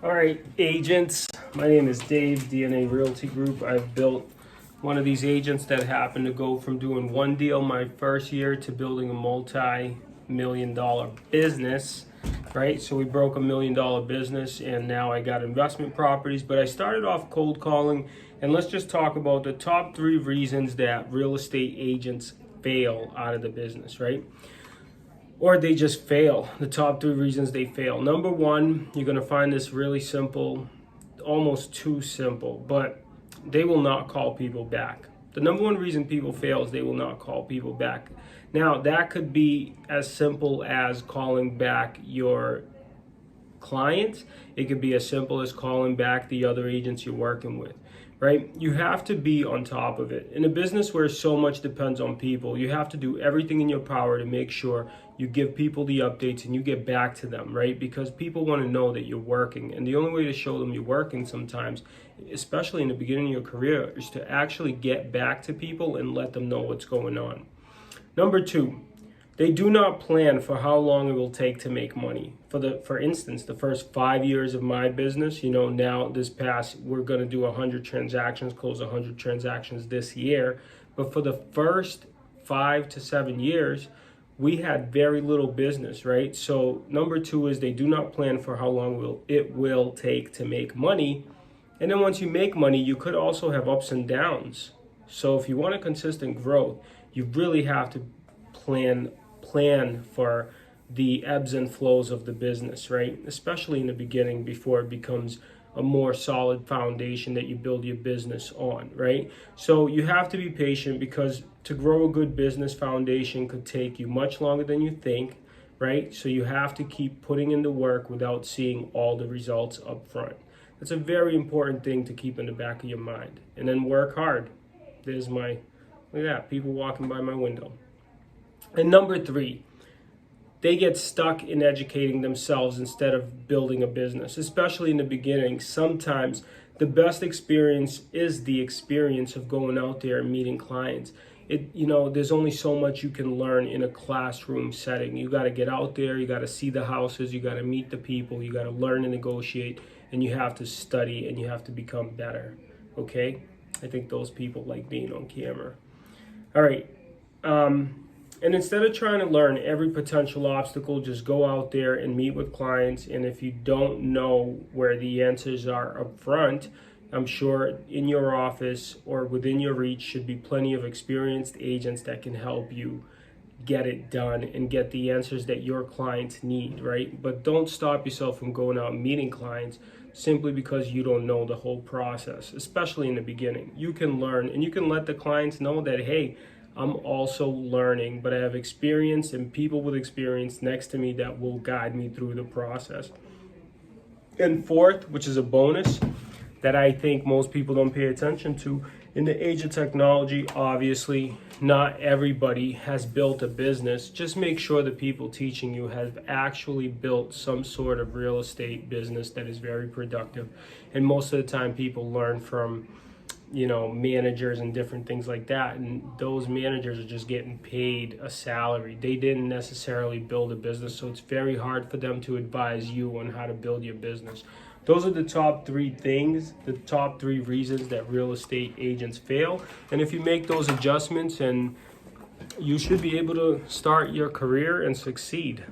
All right, agents. My name is Dave, DNA Realty Group. I've built one of these agents that happened to go from doing one deal my first year to building a multi-million-dollar business, right? So we broke $1 million business and now I got investment properties, but I started off cold calling, and let's just talk about the top 3 reasons that real estate agents fail out of the business, right? Or they just fail. The top 3 reasons they fail. Number 1, you're going to find this really simple, almost too simple, but they will not call people back. The number 1 reason people fail is they will not call people back. Now, that could be as simple as calling back your clients. It could be as simple as calling back the other agents you're working with, right? You have to be on top of it. In a business where so much depends on people, you have to do everything in your power to make sure you give people the updates and you get back to them, right? Because people want to know that you're working. And the only way to show them you're working sometimes, especially in the beginning of your career, is to actually get back to people and let them know what's going on. Number 2, they do not plan for how long it will take to make money. For instance, the first 5 years of my business, now we're going to do 100 transactions, close 100 transactions this year. But for the first 5 to 7 years, we had very little business, right? So number 2 is they do not plan for how long it will take to make money. And then once you make money, you could also have ups and downs. So if you want a consistent growth, you really have to plan for the ebbs and flows of the business, right? Especially in the beginning before it becomes a more solid foundation that you build your business on, right? So you have to be patient, because to grow a good business foundation could take you much longer than you think, right? So you have to keep putting in the work without seeing all the results up front. That's a very important thing to keep in the back of your mind. And then work hard. Look at that, people walking by my window. And number 3, they get stuck in educating themselves instead of building a business, especially in the beginning. Sometimes the best experience is the experience of going out there and meeting clients. There's only so much you can learn in a classroom setting. You got to get out there, you got to see the houses, you got to meet the people, you got to learn and negotiate, and you have to study and you have to become better, okay? I think those people like being on camera. All right. And instead of trying to learn every potential obstacle, just go out there and meet with clients. And if you don't know where the answers are up front, I'm sure in your office or within your reach should be plenty of experienced agents that can help you get it done and get the answers that your clients need, right? But don't stop yourself from going out and meeting clients simply because you don't know the whole process, especially in the beginning. You can learn, and you can let the clients know that, hey, I'm also learning, but I have experience and people with experience next to me that will guide me through the process. And 4th, which is a bonus that I think most people don't pay attention to, in the age of technology, obviously, not everybody has built a business. Just make sure the people teaching you have actually built some sort of real estate business that is very productive. And most of the time people learn from managers and different things like that, and those managers are just getting paid a salary. They didn't necessarily build a business, so it's very hard for them to advise you on how to build your business. Those are the top 3 things, the top 3 reasons that real estate agents fail. And if you make those adjustments, and you should be able to start your career and succeed.